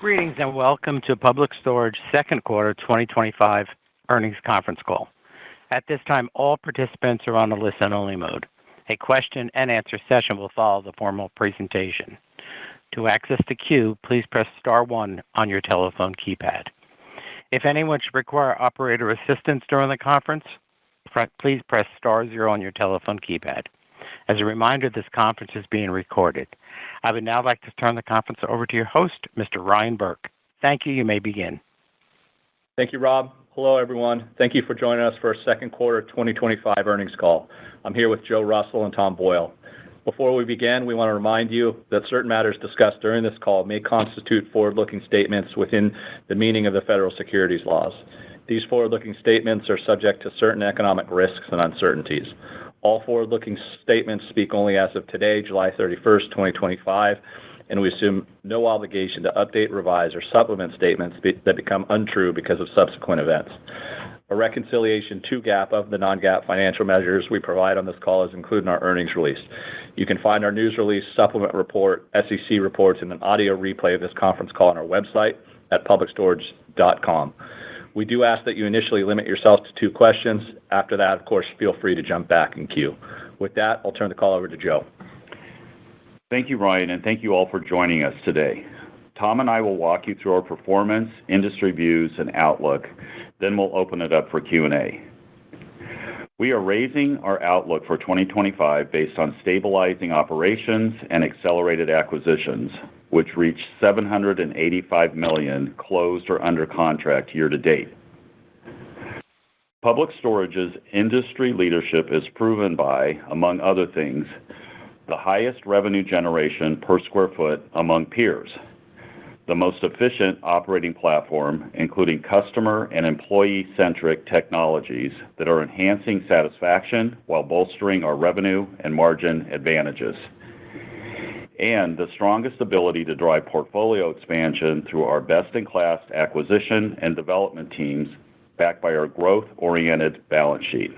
Greetings and welcome to Public Storage second quarter 2025 earnings conference call. At this time, all participants are on a listen-only mode. A question-and-answer session will follow the formal presentation. To access the queue, please press star one on your telephone keypad. If anyone should require operator assistance during the conference, please press star zero on your telephone keypad. As a reminder, this conference is being recorded. I would now like to turn the conference over to your host, Mr. Ryan Burke. Thank you. You may begin. Thank you, Rob. Hello, everyone. Thank you for joining us for our second quarter 2025 earnings call. I'm here with Joe Russell and Tom Boyle. Before we begin, we want to remind you that certain matters discussed during this call may constitute forward-looking statements within the meaning of the federal securities laws. These forward-looking statements are subject to certain economic risks and uncertainties. All forward-looking statements speak only as of today, July 31st, 2025, and we assume no obligation to update, revise, or supplement statements that become untrue because of subsequent events. A reconciliation to GAAP of the non-GAAP financial measures we provide on this call is included in our earnings release. You can find our news release, supplement report, SEC reports, and an audio replay of this conference call on our website at publicstorage.com. We do ask that you initially limit yourself to 2 questions. After that, of course, feel free to jump back in queue. With that, I'll turn the call over to Joe. Thank you, Ryan, and thank you all for joining us today. Tom and I will walk you through our performance, industry views, and outlook. Then we'll open it up for Q&A. We are raising our outlook for 2025 based on stabilizing operations and accelerated acquisitions, which reached $785 million closed or under contract year to date. Public Storage's industry leadership is proven by, among other things, the highest revenue generation per square foot among peers, the most efficient operating platform, including customer and employee-centric technologies that are enhancing satisfaction while bolstering our revenue and margin advantages, and the strongest ability to drive portfolio expansion through our best-in-class acquisition and development teams backed by our growth-oriented balance sheet.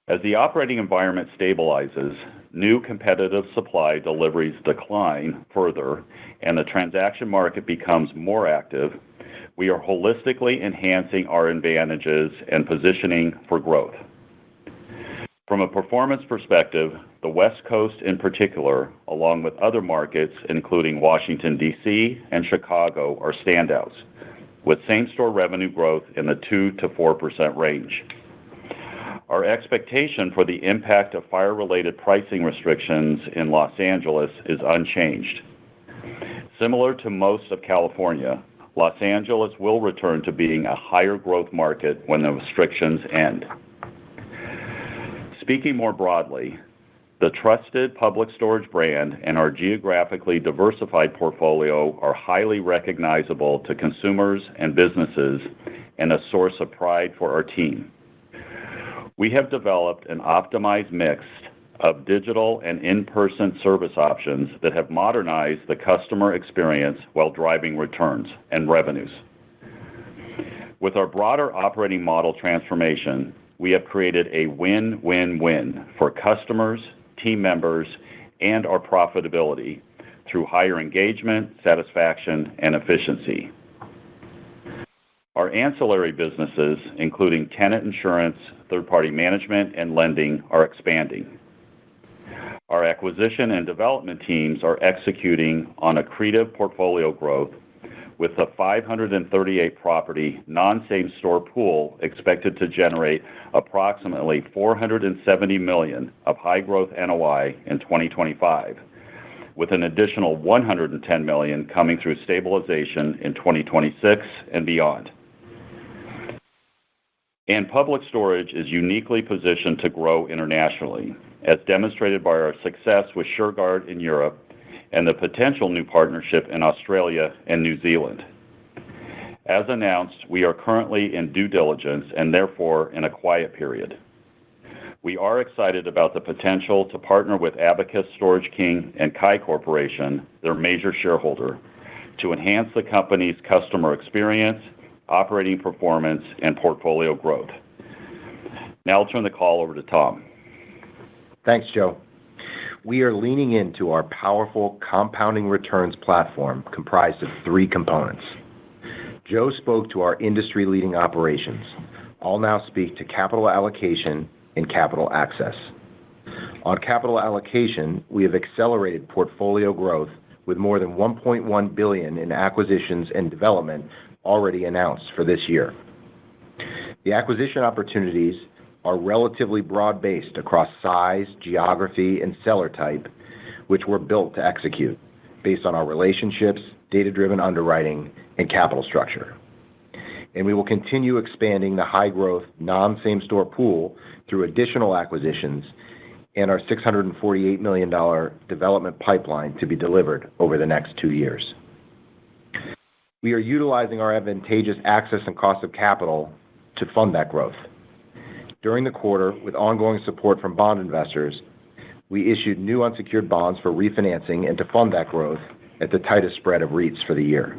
As the operating environment stabilizes, new competitive supply deliveries decline further, and the transaction market becomes more active, we are holistically enhancing our advantages and positioning for growth. From a performance perspective, the West Coast in particular, along with other markets including Washington, D.C. and Chicago, are standouts, with same-store revenue growth in the 2% to 4% range. Our expectation for the impact of fire-related pricing restrictions in Los Angeles is unchanged. Similar to most of California, Los Angeles will return to being a higher growth market when the restrictions end. Speaking more broadly, the trusted Public Storage brand and our geographically diversified portfolio are highly recognizable to consumers and businesses and a source of pride for our team. We have developed an optimized mix of digital and in-person service options that have modernized the customer experience while driving returns and revenues. With our broader operating model transformation, we have created a win-win-win for customers, team members, and our profitability through higher engagement, satisfaction, and efficiency. Our ancillary businesses, including tenant insurance, third-party management, and lending, are expanding. Our acquisition and development teams are executing on accretive portfolio growth, with the 538-property non-same-store pool expected to generate approximately $470 million of high-growth NOI in 2025, with an additional $110 million coming through stabilization in 2026 and beyond. And Public Storage is uniquely positioned to grow internationally, as demonstrated by our success with Shurgard in Europe and the potential new partnership in Australia and New Zealand. As announced, we are currently in due diligence and therefore in a quiet period. We are excited about the potential to partner with Abacus Storage King and Kai Corporation, their major shareholder, to enhance the company's customer experience, operating performance, and portfolio growth. Now I'll turn the call over to Tom. Thanks, Joe. we are leaning into our powerful compounding returns platform comprised of three components. Joe spoke to our industry-leading operations. I'll now speak to capital allocation and capital access. On capital allocation, we have accelerated portfolio growth with more than $1.1 billion in acquisitions and development already announced for this year. The acquisition opportunities are relatively broad-based across size, geography, and seller type, which were built to execute based on our relationships, data-driven underwriting, and capital structure. And we will continue expanding the high-growth, non-same-store pool through additional acquisitions and our $648 million development pipeline to be delivered over the next 2 years. We are utilizing our advantageous access and cost of capital to fund that growth. During the quarter, with ongoing support from bond investors, we issued new unsecured bonds for refinancing and to fund that growth at the tightest spread of REITs for the year.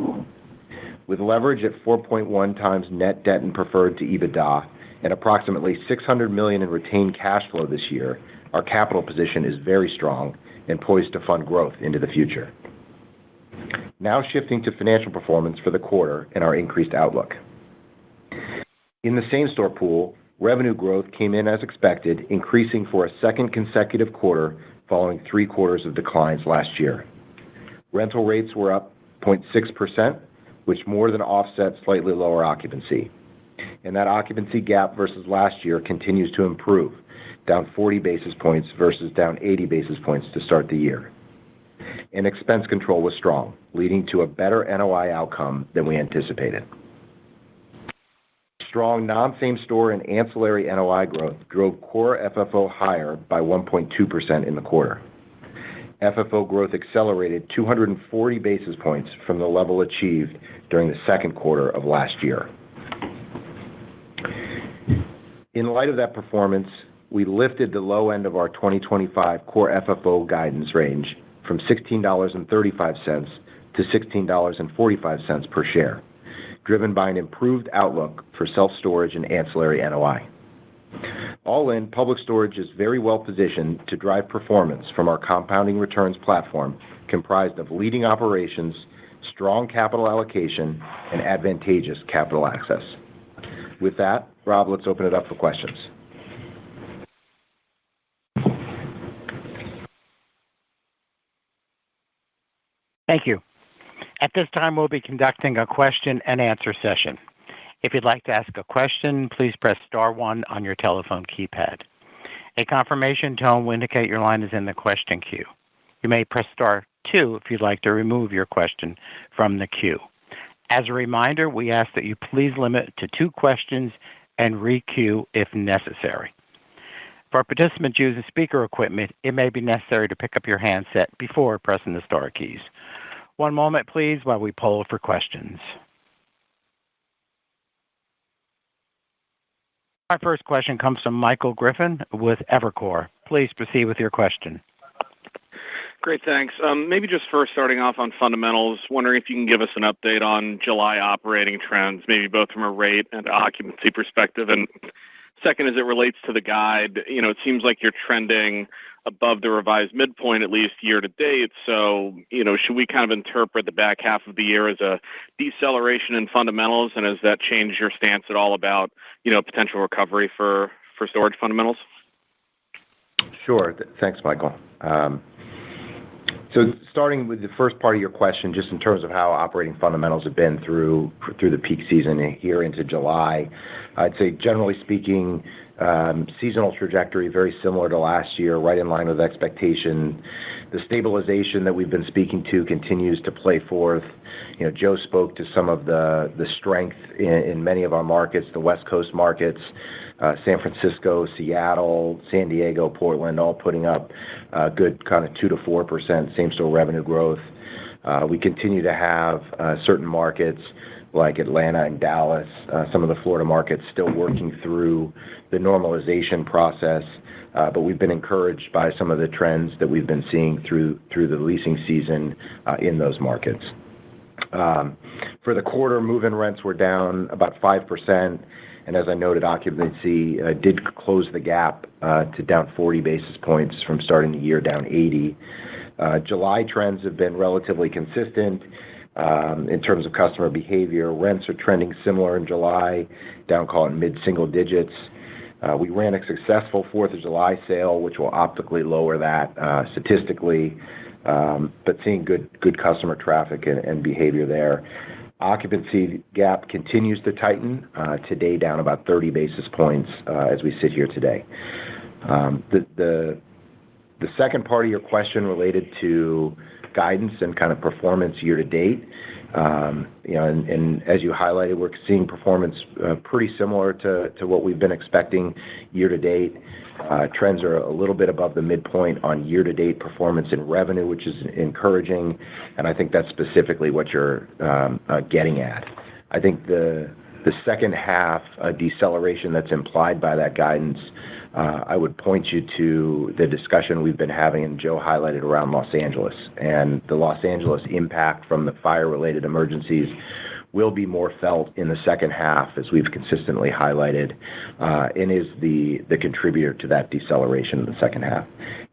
With leverage at 4.1 times net debt and preferred to EBITDA and approximately $600 million in retained cash flow this year, our capital position is very strong and poised to fund growth into the future. Now shifting to financial performance for the quarter and our increased outlook. In the same-store pool, revenue growth came in as expected, increasing for a second consecutive quarter following 3 quarters of declines last year. Rental rates were up 0.6%, which more than offset slightly lower occupancy. And that occupancy gap versus last year continues to improve, down 40 basis points versus down 80 basis points to start the year. And expense control was strong, leading to a better NOI outcome than we anticipated. Strong non-same-store and ancillary NOI growth drove core FFO higher by 1.2% in the quarter. FFO growth accelerated 240 basis points from the level achieved during the second quarter of last year. In light of that performance, we lifted the low end of our 2025 core FFO guidance range from $16.35 to $16.45 per share, driven by an improved outlook for self-storage and ancillary NOI. All in, Public Storage is very well positioned to drive performance from our compounding returns platform comprised of leading operations, strong capital allocation, and advantageous capital access. With that, Rob, let's open it up for questions. Thank you. At this time, we'll be conducting a question and answer session. If you'd like to ask a question, please press star 1 on your telephone keypad. A confirmation tone will indicate your line is in the question queue. You may press star 2 if you'd like to remove your question from the queue. As a reminder, we ask that you please limit to 2 questions and re-queue if necessary. For participants using speaker equipment, it may be necessary to pick up your handset before pressing the star keys. One moment, please, while we poll for questions. Our first question comes from Michael Griffin with Evercore. Please proceed with your question. Great, thanks. Maybe just first starting off on fundamentals, wondering if you can give us an update on July operating trends, maybe both from a rate and occupancy perspective. And second, as it relates to the guide, it seems like you're trending above the revised midpoint, at least year to date. So, should we kind of interpret the back half of the year as a deceleration in fundamentals? And has that changed your stance at all about, potential recovery for storage fundamentals? Sure. Thanks, Michael. So starting with the first part of your question, just in terms of how operating fundamentals have been through the peak season here into July, I'd say generally speaking, seasonal trajectory very similar to last year, right in line with expectation. The stabilization that we've been speaking to continues to play forth. Joe spoke to some of the strength in many of our markets, the West Coast markets, San Francisco, Seattle, San Diego, Portland, all putting up good kind of 2 to 4% same-store revenue growth. We continue to have certain markets like Atlanta and Dallas, some of the Florida markets still working through the normalization process, but we've been encouraged by some of the trends that we've been seeing through the leasing season in those markets. For the quarter, move-in rents were down about 5%, And as I noted, occupancy did close the gap to down 40 basis points from starting the year down 80. July trends have been relatively consistent in terms of customer behavior. Rents are trending similar in July, down call it mid-single digits. We ran a successful 4th of July sale, which will optically lower that statistically, but seeing good customer traffic and behavior there. Occupancy gap continues to tighten, today down about 30 basis points as we sit here today. The second part of your question related to guidance and kind of performance year to date. And as you highlighted, we're seeing performance pretty similar to what we've been expecting year to date. Trends are a little bit above the midpoint on year to date performance in revenue, which is encouraging, and I think that's specifically what you're getting at. I think the second half deceleration that's implied by that guidance, I would point you to the discussion we've been having, and Joe highlighted around Los Angeles. And the Los Angeles impact from the fire-related emergencies will be more felt in the second half, as we've consistently highlighted, and is the contributor to that deceleration in the second half.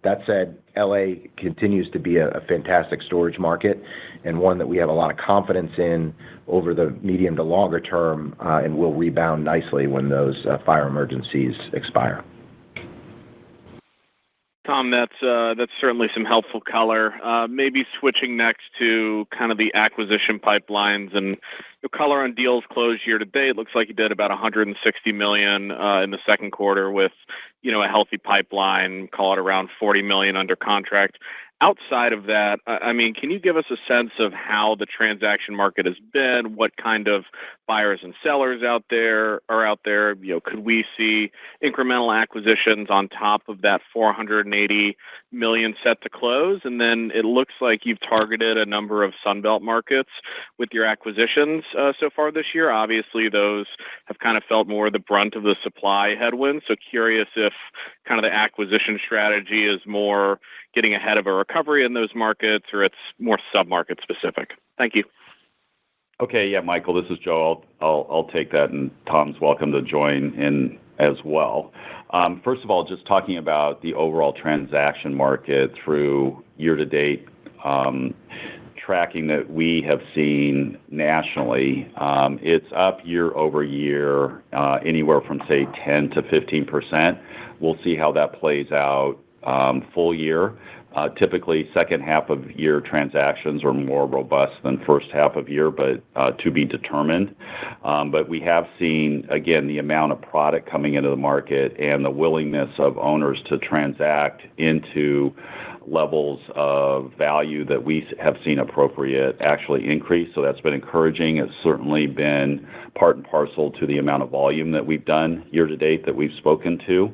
That said, LA continues to be a fantastic storage market and one that we have a lot of confidence in over the medium to longer term, and will rebound nicely when those fire emergencies expire. Tom, that's certainly some helpful color. Maybe switching next to kind of the acquisition pipelines and your color on deals closed year to date. Looks like you did about $160 million in the second quarter with, a healthy pipeline, call it around $40 million under contract. Outside of that, can you give us a sense of how the transaction market has been? What kind of buyers and sellers are out there? Could we see incremental acquisitions on top of that $480 million set to close? And then it looks like you've targeted a number of Sunbelt markets with your acquisitions so far this year. Obviously, those have kind of felt more the brunt of the supply headwinds. So curious if kind of the acquisition strategy is more getting ahead of a recovery in those markets, or it's more sub-market specific. Thank you. Okay, yeah, Michael, this is Joe. I'll take that, and Tom's welcome to join in as well. First of all, just talking about the overall transaction market through year-to-date tracking that we have seen nationally, it's up year over year, anywhere from, say, 10 to 15%. We'll see how that plays out full year. Typically, second half of year transactions are more robust than first half of year, but to be determined. But we have seen, again, the amount of product coming into the market and the willingness of owners to transact into levels of value that we have seen appropriate actually increase. So that's been encouraging. It's certainly been part and parcel to the amount of volume that we've done year to date that we've spoken to.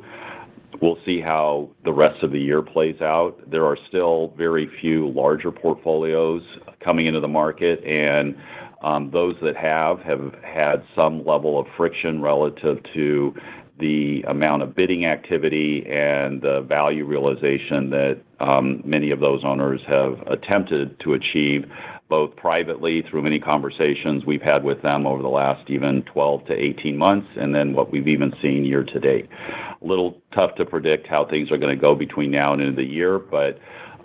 We'll see how the rest of the year plays out. There are still very few larger portfolios coming into the market, and those that have had some level of friction relative to the amount of bidding activity and the value realization that many of those owners have attempted to achieve, both privately through many conversations we've had with them over the last even 12 to 18 months, and then what we've even seen year to date. A little tough to predict how things are going to go between now and end of the year, but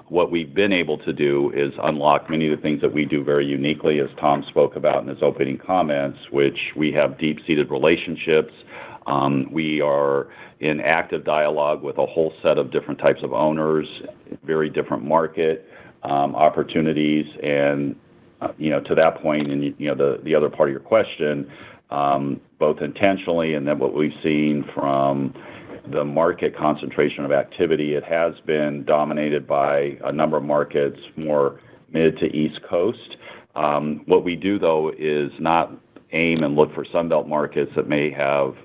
what we've been able to do is unlock many of the things that we do very uniquely, as Tom spoke about in his opening comments, which we have deep-seated relationships. We are in active dialogue with a whole set of different types of owners, very different market opportunities, and to that point, and the other part of your question, both intentionally and then what we've seen from the market concentration of activity, it has been dominated by a number of markets, more mid to East Coast. What we do, though, is not aim and look for Sunbelt markets that may have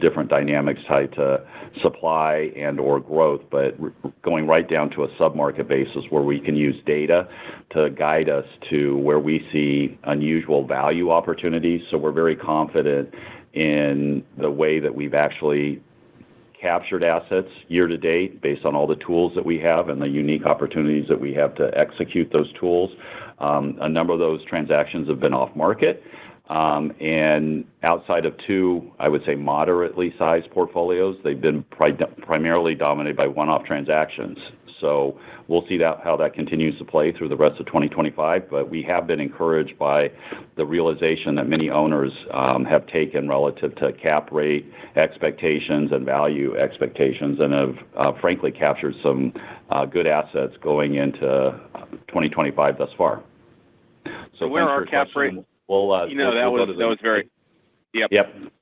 different dynamics tied to supply and or growth, but going right down to a sub-market basis where we can use data to guide us to where we see unusual value opportunities. So we're very confident in the way that we've actually captured assets year to date based on all the tools that we have and the unique opportunities that we have to execute those tools. A number of those transactions have been off market. And outside of two, I would say, moderately sized portfolios, they've been primarily dominated by one-off transactions. So we'll see how that continues to play through the rest of 2025. But we have been encouraged by the realization that many owners have taken relative to cap rate expectations and value expectations, and have frankly captured some good assets going into 2025 thus far. So where are cap rates? Well, that was very. Yep.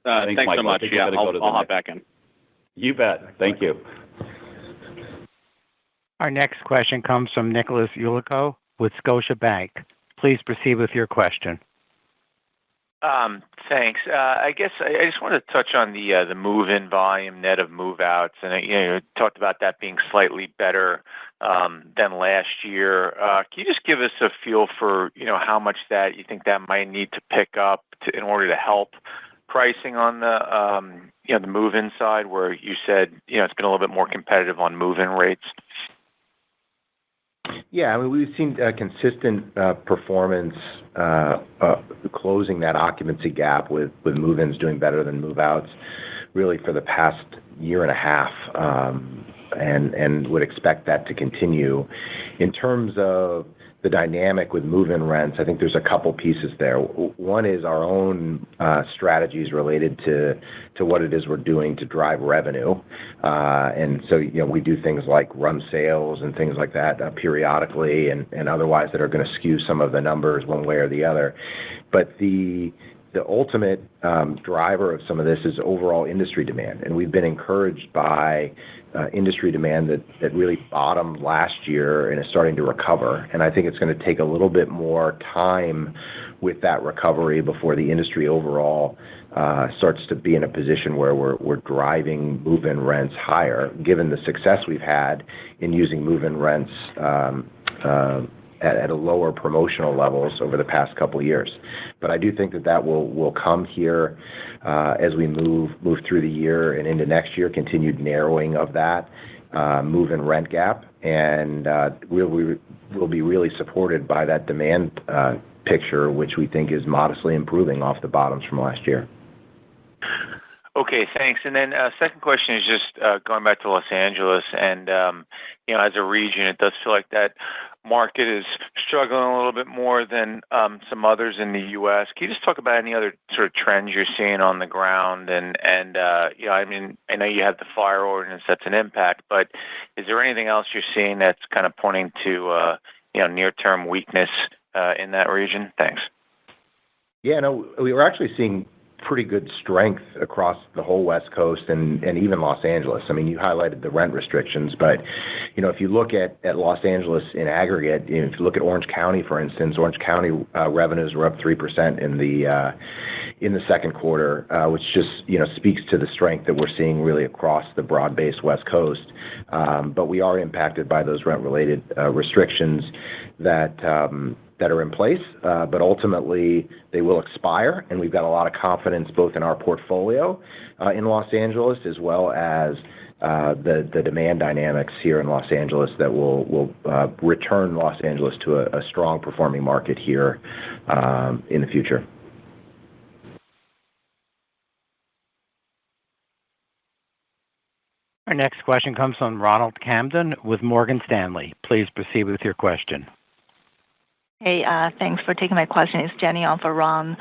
Thanks Michael. so much. Yeah, I'll hop back in. You bet. Thank you. Our next question comes from Nicholas Yulico with Scotiabank. Please proceed with your question. Thanks. I guess I just wanted to touch on the move-in volume net of move-outs, and you talked about that being slightly better than last year. Can you just give us a feel for how much that you think that might need to pick up in order to help pricing on the move-in side, where you said it's been a little bit more competitive on move-in rates? Yeah, I mean, we've seen consistent performance closing that occupancy gap with move-ins doing better than move-outs really for the past year and a half, and would expect that to continue. In terms of the dynamic with move-in rents, I think there's a couple pieces there. One is our own strategies related to what it is we're doing to drive revenue. And so, we do things like run sales and things like that periodically and otherwise that are going to skew some of the numbers one way or the other. But the ultimate driver of some of this is overall industry demand. And we've been encouraged by industry demand that really bottomed last year and is starting to recover. And I think it's going to take a little bit more time with that recovery before the industry overall starts to be in a position where we're driving move-in rents higher, given the success we've had in using move-in rents at a lower promotional levels over the past couple of years. But I do think that will come here as we move through the year and into next year, continued narrowing of that move-in rent gap, and we'll be really supported by that demand picture, which we think is modestly improving off the bottoms from last year. Okay, thanks. And then second question is just going back to Los Angeles, and as a region, it does feel like that market is struggling a little bit more than some others in the U.S. Can you just talk about any other sort of trends you're seeing on the ground? And I mean, I know you have the fire ordinance that's an impact, but is there anything else you're seeing that's kind of pointing to near-term weakness in that region? Thanks. Yeah, no, we were actually seeing pretty good strength across the whole West Coast and even Los Angeles. I mean, you highlighted the rent restrictions, but if you look at Los Angeles in aggregate, if you look at Orange County, for instance, Orange County revenues were up 3% in the second quarter, which just speaks to the strength that we're seeing really across the broad-based West Coast. But we are impacted by those rent-related restrictions that are in place, but ultimately they will expire, and we've got a lot of confidence both in our portfolio in Los Angeles as well as the demand dynamics here in Los Angeles that will return Los Angeles to a strong performing market here in the future. Our next question comes from Ronald Kamdem with Morgan Stanley. Please proceed with your question. Hey, thanks for taking my question. It's Jenny on for Ron.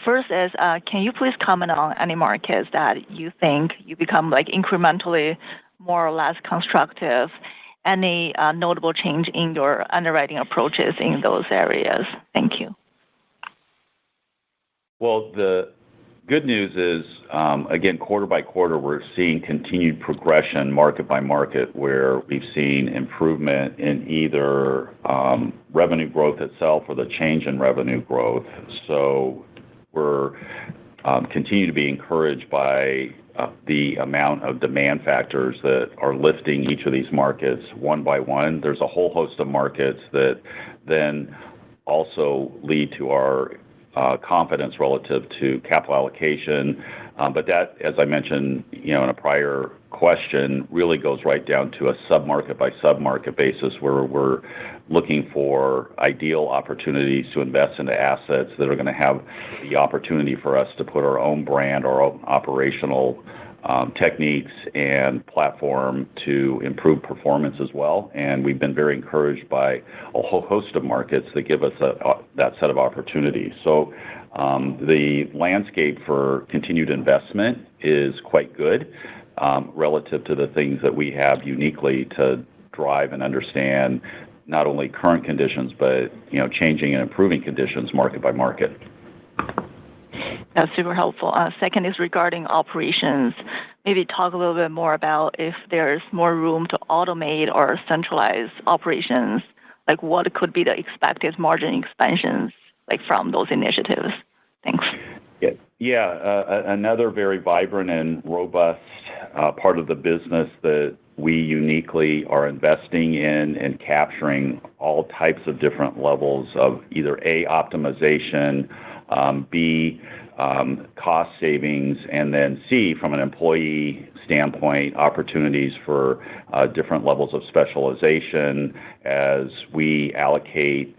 First is, can you please comment on any markets that you think you become incrementally more or less constructive? Any notable change in your underwriting approaches in those areas? Thank you. Well, the good news is, again, quarter by quarter, we're seeing continued progression market by market where we've seen improvement in either revenue growth itself or the change in revenue growth. So we're continue to be encouraged by the amount of demand factors that are lifting each of these markets one by one. There's a whole host of markets that then also lead to our confidence relative to capital allocation. But that, as I mentioned, in a prior question really goes right down to a sub-market by sub-market basis where we're looking for ideal opportunities to invest into assets that are going to have the opportunity for us to put our own brand, our own operational techniques and platform to improve performance as well. And we've been very encouraged by a whole host of markets that give us that set of opportunities. So the landscape for continued investment is quite good relative to the things that we have uniquely to drive and understand not only current conditions, but changing and improving conditions market by market. That's super helpful. Second is regarding operations. Maybe talk a little bit more about if there's more room to automate or centralize operations, like what could be the expected margin expansions like from those initiatives. Thanks. Another very vibrant and robust part of the business that we uniquely are investing in and capturing all types of different levels of either A, optimization, B, cost savings, and then C, from an employee standpoint, opportunities for different levels of specialization as we allocate,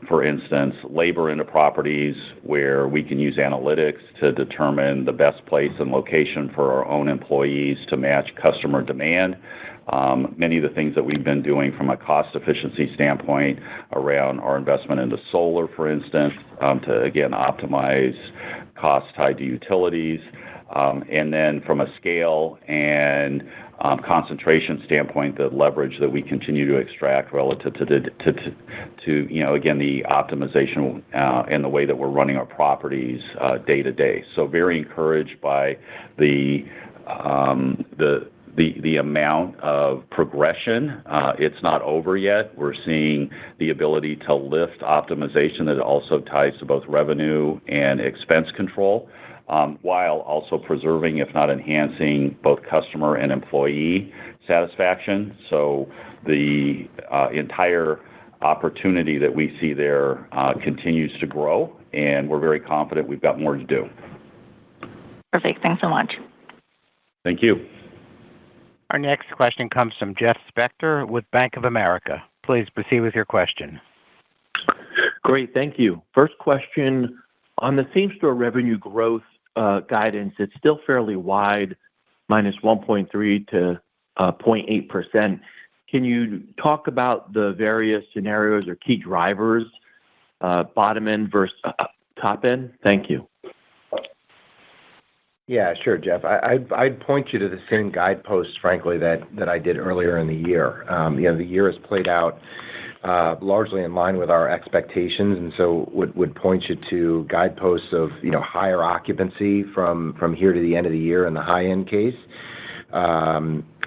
for instance, labor into properties where we can use analytics to determine the best place and location for our own employees to match customer demand. Many of the things that we've been doing from a cost efficiency standpoint around our investment into solar, for instance, to again optimize costs tied to utilities, and then from a scale and concentration standpoint, the leverage that we continue to extract relative to again the optimization and the way that we're running our properties day to day. So very encouraged by the amount of progression. It's not over yet. We're seeing the ability to lift optimization that also ties to both revenue and expense control, while also preserving, if not enhancing, both customer and employee satisfaction. So the entire opportunity that we see there continues to grow, and we're very confident we've got more to do. Perfect. Thanks so much. Thank you. Our next question comes from Jeff Spector with Bank of America. Please proceed with your question. Great. Thank you. First question, on the same-store revenue growth guidance, it's still fairly wide, minus 1.3 to 0.8%. Can you talk about the various scenarios or key drivers, bottom end versus top end? Thank you. Yeah, sure, Jeff. I'd point you to the same guideposts, frankly, that I did earlier in the year. The year has played out largely in line with our expectations, and so would point you to guideposts of higher occupancy from here to the end of the year in the high end case,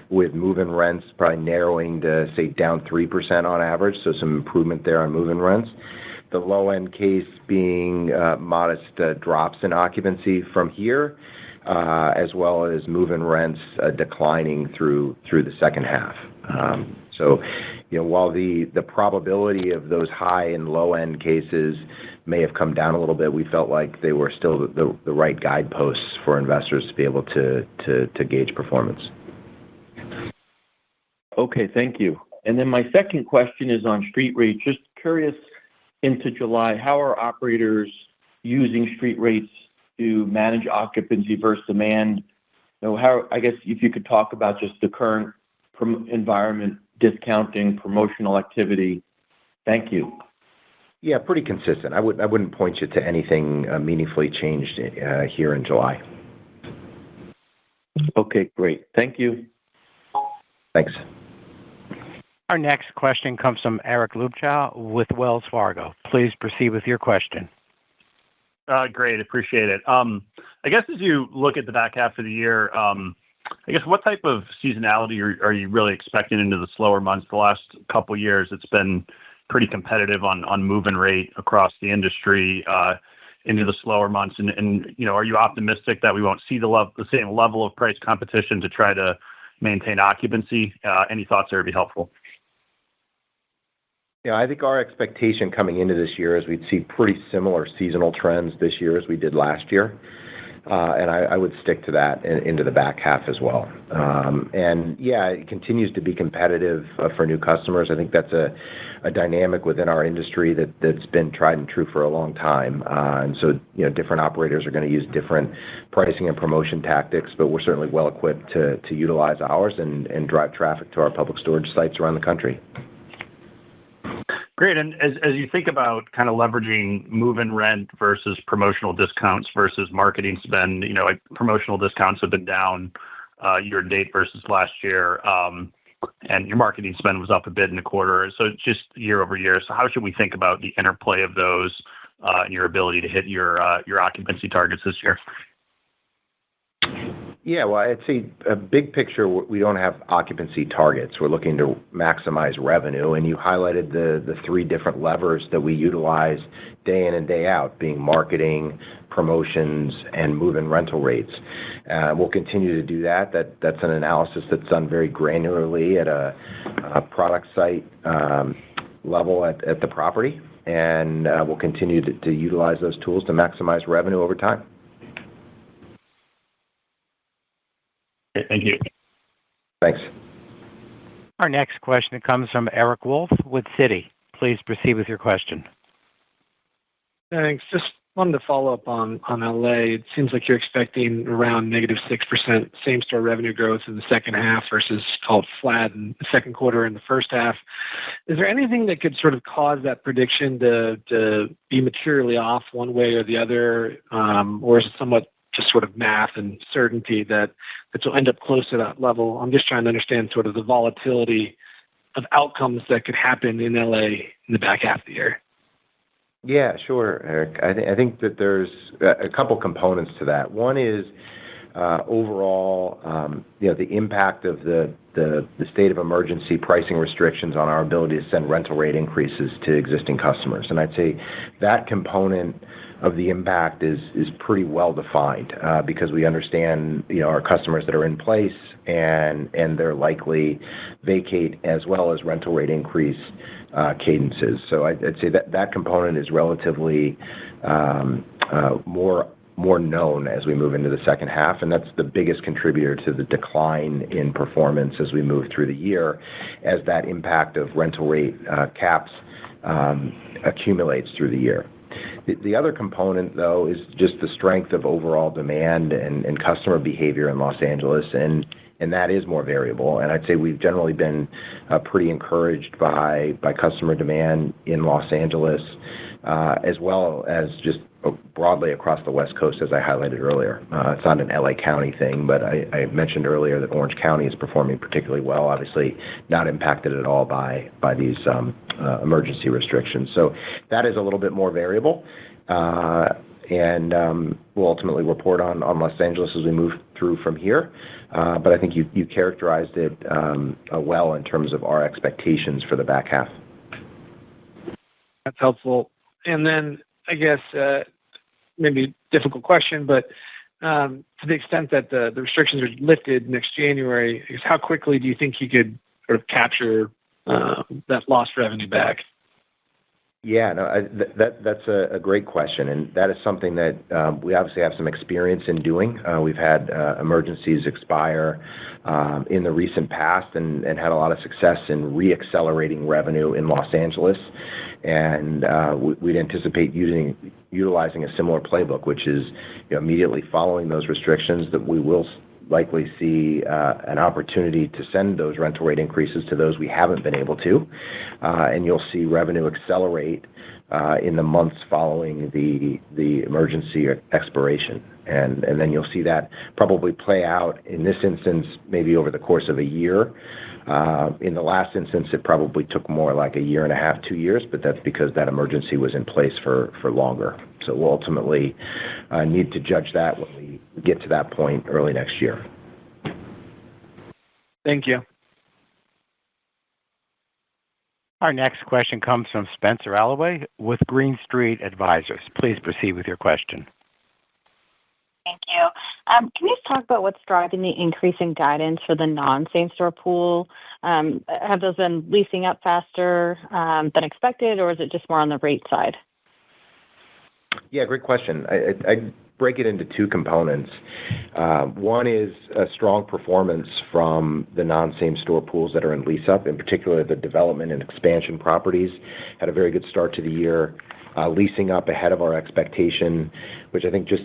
with move-in rents probably narrowing to say down 3% on average, so some improvement there on move-in rents. The low end case being modest drops in occupancy from here, as well as move-in rents declining through the second half. So, while the probability of those high and low end cases may have come down a little bit, we felt like they were still the right guideposts for investors to be able to gauge performance. Okay, thank you. And then my second question is on street rates. Just curious, into July, how are operators using street rates to manage occupancy versus demand? I guess if you could talk about just the current environment, discounting, promotional activity. Thank you. Yeah, pretty consistent. I wouldn't point you to anything meaningfully changed here in July. Okay, great. Thank you. Thanks. Our next question comes from Eric Luebchow with Wells Fargo. Please proceed with your question. Great. Appreciate it. I guess as you look at the back half of the year, I guess what type of seasonality are you really expecting into the slower months? The last couple of years, it's been pretty competitive on move-in rate across the industry into the slower months. And are you optimistic that we won't see the same level of price competition to try to maintain occupancy? Any thoughts there would be helpful. Yeah, I think our expectation coming into this year is we'd see pretty similar seasonal trends this year as we did last year. And I would stick to that into the back half as well. And yeah, it continues to be competitive for new customers. I think that's a dynamic within our industry that's been tried and true for a long time. And so, different operators are going to use different pricing and promotion tactics, but we're certainly well equipped to utilize ours and drive traffic to our public storage sites around the country. Great. And as you think about kind of leveraging move-in rent versus promotional discounts versus marketing spend, promotional discounts have been down year to date versus last year, and your marketing spend was up a bit in the quarter. So just year over year. So how should we think about the interplay of those and your ability to hit your occupancy targets this year? Yeah, well, I'd say a big picture, we don't have occupancy targets. We're looking to maximize revenue, and you highlighted the three different levers that we utilize day in and day out, being marketing, promotions, and move-in rental rates. We'll continue to do that. That's an analysis that's done very granularly at a product site level at the property, and we'll continue to utilize those tools to maximize revenue over time. Okay, thank you. Thanks. Our next question comes from Eric Wolfe with Citi. Please proceed with your question. Thanks. Just wanted to follow up on LA. It seems like you're expecting around -6% same-store revenue growth in the second half versus called flat in the second quarter and the first half. Is there anything that could sort of cause that prediction to be materially off one way or the other, or is it somewhat just sort of math and certainty that will end up close to that level? I'm just trying to understand sort of the volatility of outcomes that could happen in LA in the back half of the year. Yeah, sure, Eric. I think that there's a couple components to that. One is overall, the impact of the state of emergency pricing restrictions on our ability to send rental rate increases to existing customers. And I'd say that component of the impact is pretty well defined because we understand our customers that are in place and their likely vacate as well as rental rate increase cadences. So I'd say that component is relatively more known as we move into the second half, and that's the biggest contributor to the decline in performance as we move through the year, as that impact of rental rate caps accumulates through the year. The other component, though, is just the strength of overall demand and customer behavior in Los Angeles, and that is more variable. And I'd say we've generally been pretty encouraged by customer demand in Los Angeles, as well as just broadly across the West Coast, as I highlighted earlier. It's not an LA County thing, but I mentioned earlier that Orange County is performing particularly well, obviously not impacted at all by these emergency restrictions. So that is a little bit more variable, and we'll ultimately report on Los Angeles as we move through from here. But I think you characterized it well in terms of our expectations for the back half. That's helpful. And then I guess maybe a difficult question, but to the extent that the restrictions are lifted next January, I guess how quickly do you think you could sort of capture that lost revenue back? Yeah, no, that's a great question, and that is something that we obviously have some experience in doing. We've had emergencies expire in the recent past and had a lot of success in re-accelerating revenue in Los Angeles. And we'd anticipate utilizing a similar playbook, which is immediately following those restrictions that we will likely see an opportunity to send those rental rate increases to those we haven't been able to. And you'll see revenue accelerate in the months following the emergency expiration. And then you'll see that probably play out in this instance, maybe over the course of a year. In the last instance, it probably took more like a year and a half, 2 years, but that's because that emergency was in place for longer. So we'll ultimately need to judge that when we get to that point early next year. Thank you. Our next question comes from Spencer Allaway with Green Street Advisors. Please proceed with your question. Thank you. Can you just talk about what's driving the increase in guidance for the non-same-store pool? Have those been leasing up faster than expected, or is it just more on the rate side? Yeah, great question. I'd break it into two components. One is a strong performance from the non-same store pools that are in lease-up, in particular the development and expansion properties had a very good start to the year, leasing up ahead of our expectation, which I think just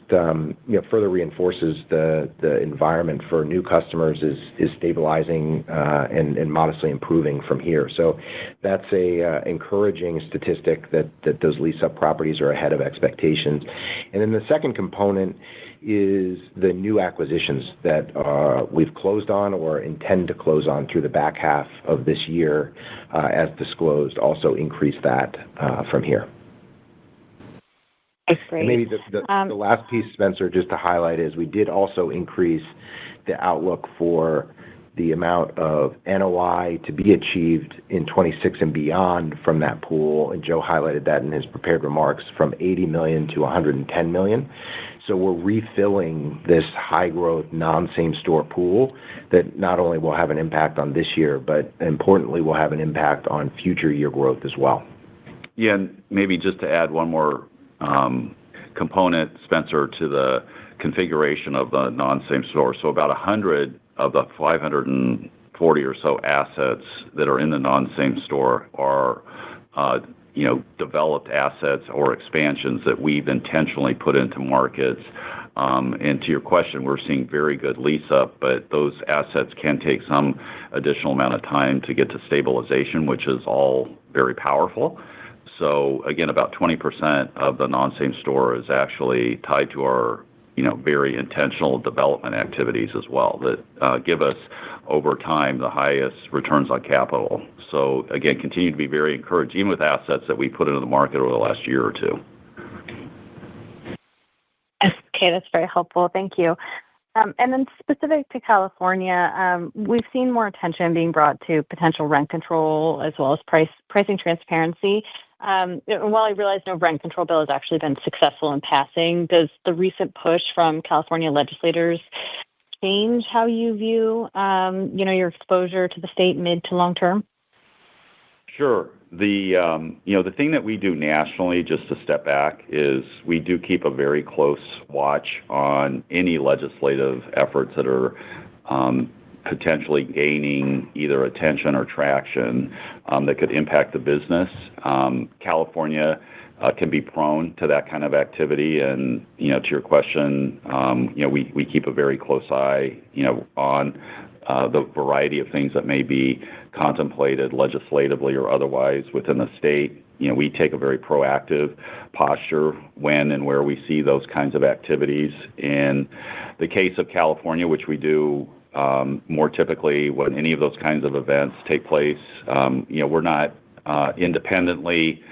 further reinforces the environment for new customers is stabilizing and modestly improving from here. So that's a encouraging statistic that those lease-up properties are ahead of expectations. And then the second component is the new acquisitions that we've closed on or intend to close on through the back half of this year, as disclosed, also increase that from here. That's great. And maybe the last piece, Spencer, just to highlight, is we did also increase the outlook for the amount of NOI to be achieved in 26 and beyond from that pool, and Joe highlighted that in his prepared remarks, from $80 million to $110 million. So we're refilling this high-growth, non-same-store pool that not only will have an impact on this year, but importantly, will have an impact on future year growth as well. Yeah, and maybe just to add one more component, Spencer, to the configuration of the non-same store. So about 100 of the 540 or so assets that are in the non-same store are developed assets or expansions that we've intentionally put into markets. And to your question, we're seeing very good lease up, but those assets can take some additional amount of time to get to stabilization, which is all very powerful. So again, about 20% of the non-same store is actually tied to our very intentional development activities as well that give us over time the highest returns on capital. So again, continue to be very encouraged, even with assets that we put into the market over the last year or two. Okay, that's very helpful. Thank you. And then specific to California, we've seen more attention being brought to potential rent control as well as pricing transparency. While I realize no rent control bill has actually been successful in passing, does the recent push from California legislators change how you view, your exposure to the state mid to long term? Sure. The thing that we do nationally, just to step back, is we do keep a very close watch on any legislative efforts that are potentially gaining either attention or traction that could impact the business. California can be prone to that kind of activity, and to your question, we keep a very close eye, on the variety of things that may be contemplated legislatively or otherwise within the state. We take a very proactive posture when and where we see those kinds of activities. In the case of California, which we do more typically when any of those kinds of events take place, we're not independently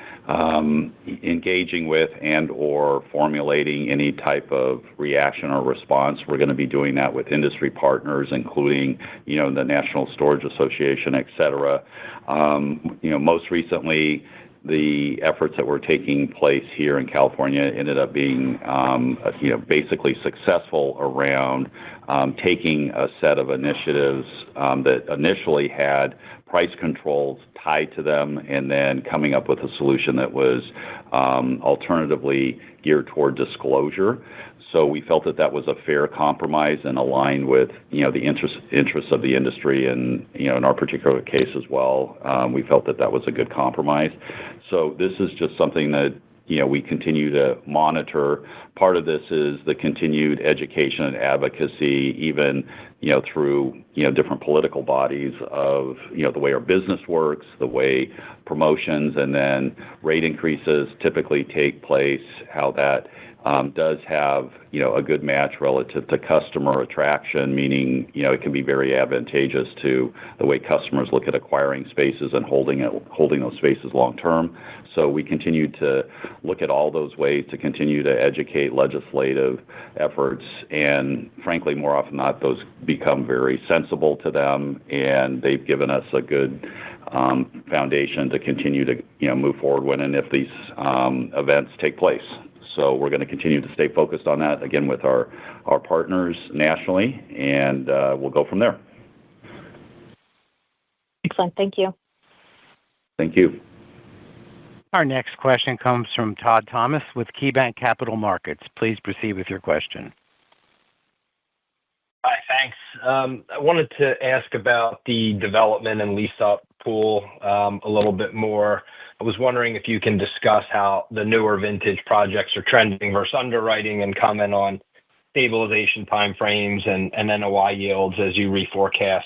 engaging with and or formulating any type of reaction or response. We're going to be doing that with industry partners, including, the National Storage Association, et cetera. Most recently, the efforts that were taking place here in California ended up being, basically successful around taking a set of initiatives that initially had price controls tied to them and then coming up with a solution that was alternatively geared toward disclosure. So we felt that that was a fair compromise and aligned with, the interests of the industry, and, in our particular case as well, we felt that that was a good compromise. So this is just something that, we continue to monitor. Part of this is the continued education and advocacy, even, through, different political bodies of, the way our business works, the way promotions and then rate increases typically take place, how that does have, a good match relative to customer attraction, meaning, it can be very advantageous to the way customers look at acquiring spaces and holding those spaces long term. So we continue to look at all those ways to continue to educate legislative efforts, and frankly, more often than not, those become very sensible to them, and they've given us a good foundation to continue to, move forward when and if these events take place. So we're going to continue to stay focused on that, again, with our partners nationally, and we'll go from there. Excellent. Thank you. Thank you. Our next question comes from Todd Thomas with KeyBanc Capital Markets. Please proceed with your question. Hi, thanks. I wanted to ask about the development and lease-up pool a little bit more. I was wondering if you can discuss how the newer vintage projects are trending versus underwriting and comment on stabilization timeframes and NOI yields as you reforecast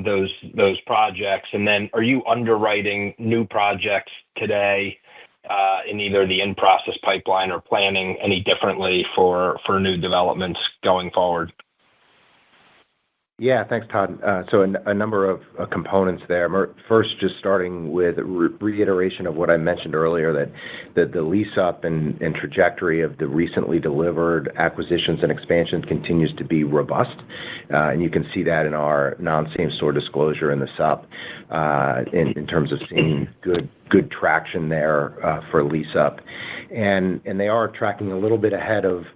those projects. And then are you underwriting new projects today in either the in-process pipeline or planning any differently for new developments going forward? Yeah, thanks, Todd. So a number of components there. First, just starting with reiteration of what I mentioned earlier, that the lease-up and trajectory of the recently delivered acquisitions and expansions continues to be robust. And you can see that in our non-same store disclosure in the SUP in terms of seeing good traction there for lease-up. And they are tracking a little bit ahead of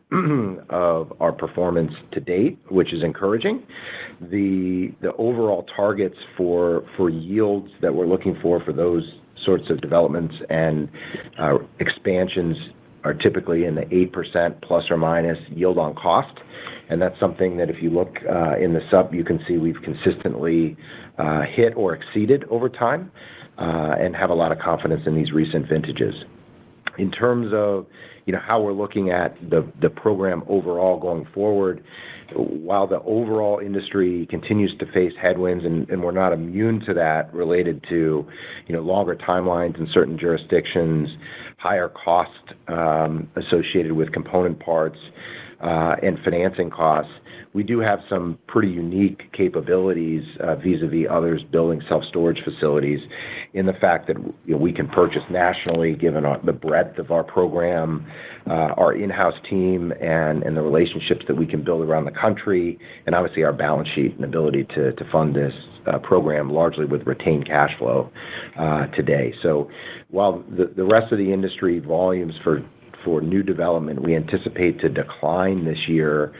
our performance to date, which is encouraging. The overall targets for yields that we're looking for those sorts of developments and expansions are typically in the 8% plus or minus yield on cost. And that's something that if you look in the SUP, you can see we've consistently hit or exceeded over time and have a lot of confidence in these recent vintages. In terms of how we're looking at the program overall going forward, while the overall industry continues to face headwinds, and we're not immune to that related to longer timelines in certain jurisdictions, higher cost associated with component parts and financing costs, we do have some pretty unique capabilities vis-a-vis others building self-storage facilities in the fact that we can purchase nationally given the breadth of our program, our in-house team, and the relationships that we can build around the country, and obviously our balance sheet and ability to fund this program largely with retained cash flow today. So while the rest of the industry volumes for new development, we anticipate to decline this year,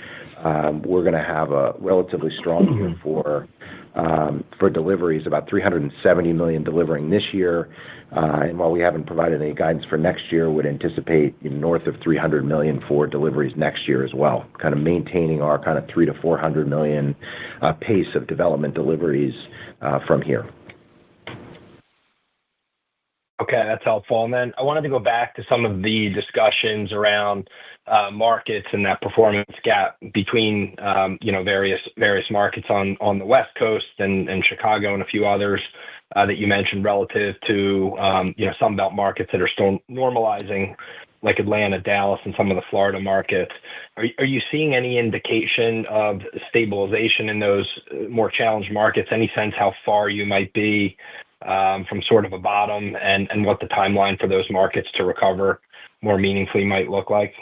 we're going to have a relatively strong year for deliveries, about $370 million delivering this year. And while we haven't provided any guidance for next year, would anticipate north of $300 million for deliveries next year as well, kind of maintaining our kind of $300 to $400 million pace of development deliveries from here. Okay, that's helpful. And then I wanted to go back to some of the discussions around markets and that performance gap between various markets on the West Coast and Chicago and a few others that you mentioned relative to some Belt markets that are still normalizing, like Atlanta, Dallas, and some of the Florida markets. Are you seeing any indication of stabilization in those more challenged markets? Any sense how far you might be from sort of a bottom and what the timeline for those markets to recover more meaningfully might look like?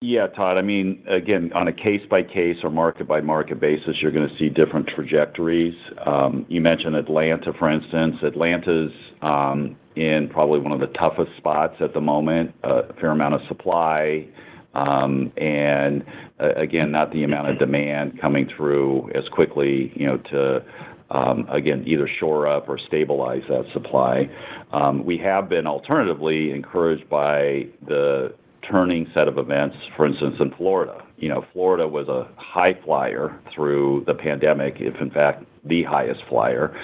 Yeah, Todd. I mean, again, on a case-by-case or market-by-market basis, you're going to see different trajectories. You mentioned Atlanta, for instance. Atlanta's in probably one of the toughest spots at the moment, a fair amount of supply, and again, not the amount of demand coming through as quickly, to again, either shore up or stabilize that supply. We have been alternatively encouraged by the turning set of events, for instance, in Florida. Florida was a high flyer through the pandemic, if in fact the highest flyer.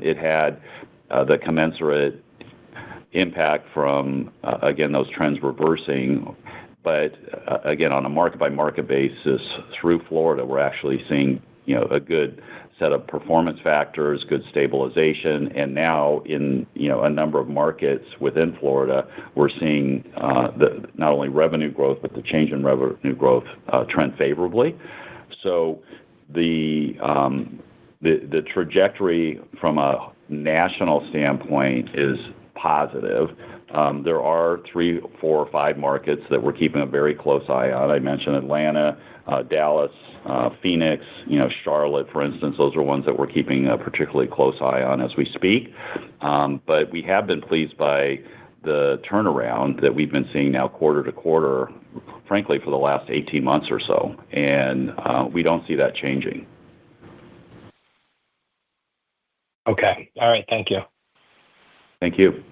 It had the commensurate impact from, again, those trends reversing. But again, on a market-by-market basis, through Florida, we're actually seeing, a good set of performance factors, good stabilization, and now in a number of markets within Florida, we're seeing not only revenue growth but the change in revenue growth trend favorably. So the trajectory from a national standpoint is positive. There are 3, 4, or 5 markets that we're keeping a very close eye on. I mentioned Atlanta, Dallas, Phoenix, Charlotte, for instance. Those are ones that we're keeping a particularly close eye on as we speak. But we have been pleased by the turnaround that we've been seeing now quarter to quarter, frankly, for the last 18 months or so. And we don't see that changing. Okay. All right. Thank you. Thank you.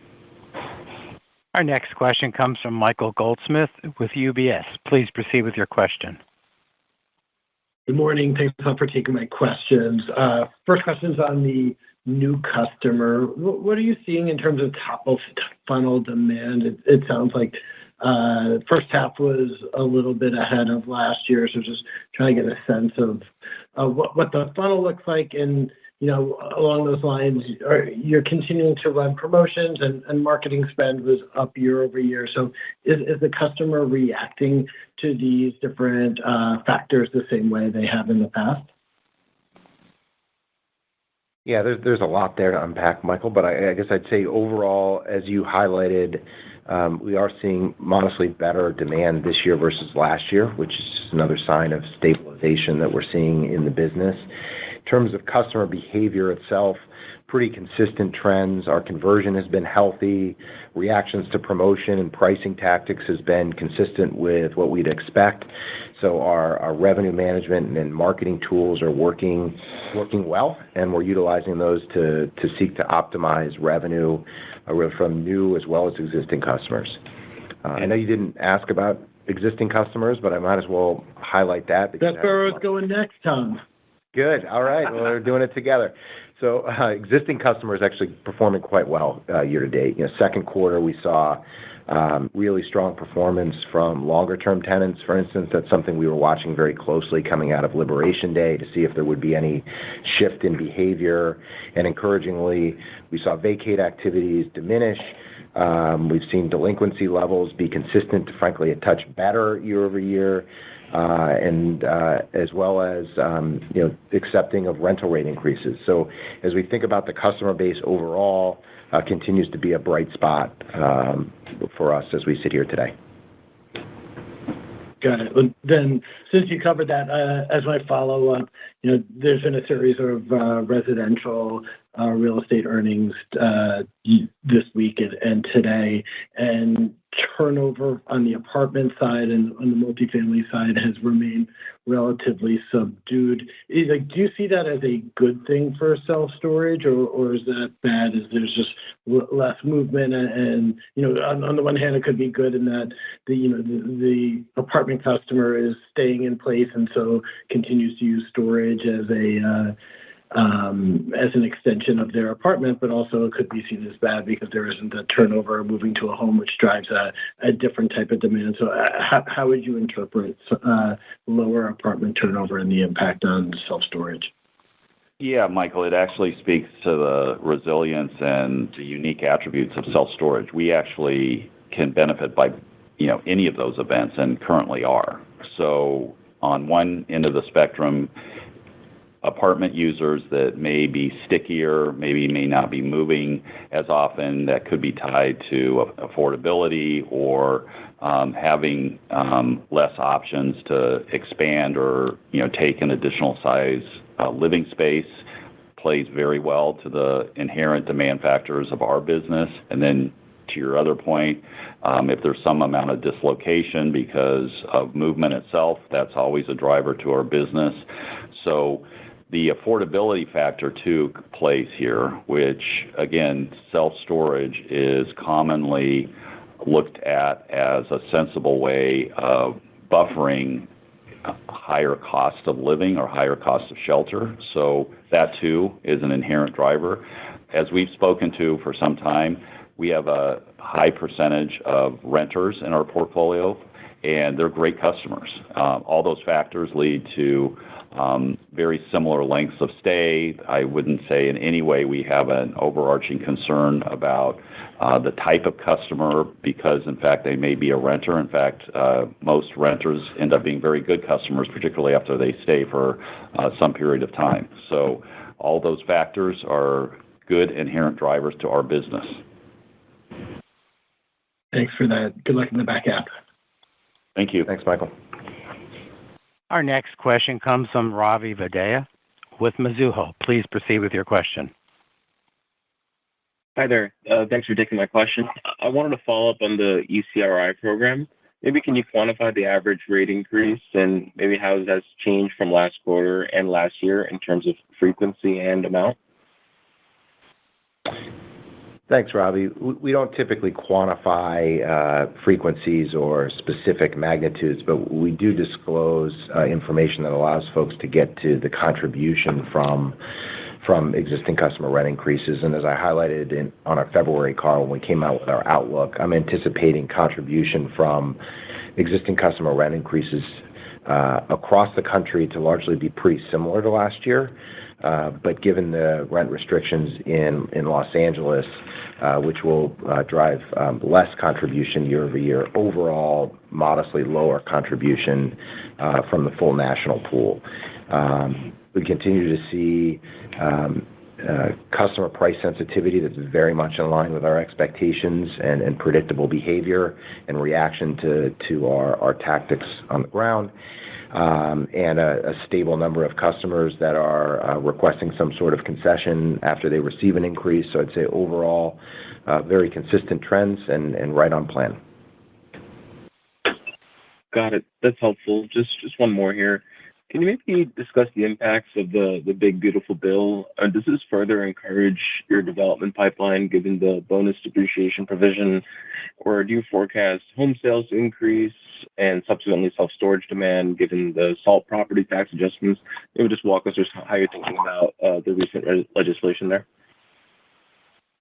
Our next question comes from Michael Goldsmith with UBS. Please proceed with your question. Good morning. Thanks for taking my questions. First question is on the new customer. What are you seeing in terms of top of funnel demand? It sounds like first half was a little bit ahead of last year, so just trying to get a sense of what the funnel looks like. And along those lines, you're continuing to run promotions and marketing spend was up year-over-year. So is the customer reacting to these different factors the same way they have in the past? Yeah, there's a lot there to unpack, Michael, but I guess I'd say overall, as you highlighted, we are seeing modestly better demand this year versus last year, which is just another sign of stabilization that we're seeing in the business. In terms of customer behavior itself, pretty consistent trends. Our conversion has been healthy. Reactions to promotion and pricing tactics has been consistent with what we'd expect. So our revenue management and marketing tools are working well, and we're utilizing those to seek to optimize revenue from new as well as existing customers. I know you didn't ask about existing customers, but I might as well highlight that. That's where I was going next, Tom. Good. All right. Well, we're doing it together. So existing customers actually performing quite well year to date. Second quarter, we saw really strong performance from longer-term tenants. For instance, that's something we were watching very closely coming out of Liberation Day to see if there would be any shift in behavior. And encouragingly, we saw vacate activities diminish. We've seen delinquency levels be consistent to, frankly, a touch better year-over-year. And as well as accepting of rental rate increases. So as we think about the customer base overall, continues to be a bright spot for us as we sit here today. Got it. Well, then, since you covered that, as my follow-up, there's been a series of residential real estate earnings this week and today, and turnover on the apartment side and on the multifamily side has remained relatively subdued. Do you see that as a good thing for self-storage, or is that bad as there's just less movement? And on the one hand, it could be good in that the apartment customer is staying in place and so continues to use storage as an extension of their apartment, but also it could be seen as bad because there isn't a turnover moving to a home, which drives a different type of demand. So how would you interpret lower apartment turnover and the impact on self-storage? Yeah, Michael, it actually speaks to the resilience and the unique attributes of self-storage. We actually can benefit by any of those events and currently are. So on one end of the spectrum, apartment users that may be stickier, may not be moving as often, that could be tied to affordability or having less options to expand or take an additional size living space, plays very well to the inherent demand factors of our business. And then to your other point, if there's some amount of dislocation because of movement itself, that's always a driver to our business. So the affordability factor too plays here, which again, self-storage is commonly looked at as a sensible way of buffering higher cost of living or higher cost of shelter. So that too is an inherent driver. As we've spoken to for some time, we have a high percentage of renters in our portfolio, and they're great customers. All those factors lead to very similar lengths of stay. I wouldn't say in any way we have an overarching concern about the type of customer because, in fact, they may be a renter. In fact, most renters end up being very good customers, particularly after they stay for some period of time. So all those factors are good inherent drivers to our business. Thanks for that. Good luck in the back half. Thank you. Thanks, Michael. Our next question comes from Ravi Vaidya with Mizuho. Please proceed with your question. Hi there. Thanks for taking my question. I wanted to follow up on the ECRI program. Maybe can you quantify the average rate increase and maybe how that's changed from last quarter and last year in terms of frequency and amount? Thanks, Robbie. We don't typically quantify frequencies or specific magnitudes, but we do disclose information that allows folks to get to the contribution from existing customer rent increases. And as I highlighted on our February call when we came out with our outlook, I'm anticipating contribution from existing customer rent increases across the country to largely be pretty similar to last year. But given the rent restrictions in Los Angeles, which will drive less contribution year over year, overall modestly lower contribution from the full national pool. We continue to see customer price sensitivity that's very much in line with our expectations and predictable behavior and reaction to our tactics on the ground. And a stable number of customers that are requesting some sort of concession after they receive an increase. So I'd say overall, very consistent trends and right on plan. Got it. That's helpful. Just one more here. Can you maybe discuss the impacts of the Big Beautiful Bill? Does this further encourage your development pipeline given the bonus depreciation provision, or do you forecast home sales to increase and subsequently self-storage demand given the SALT property tax adjustments? Maybe just walk us through how you're thinking about the recent legislation there.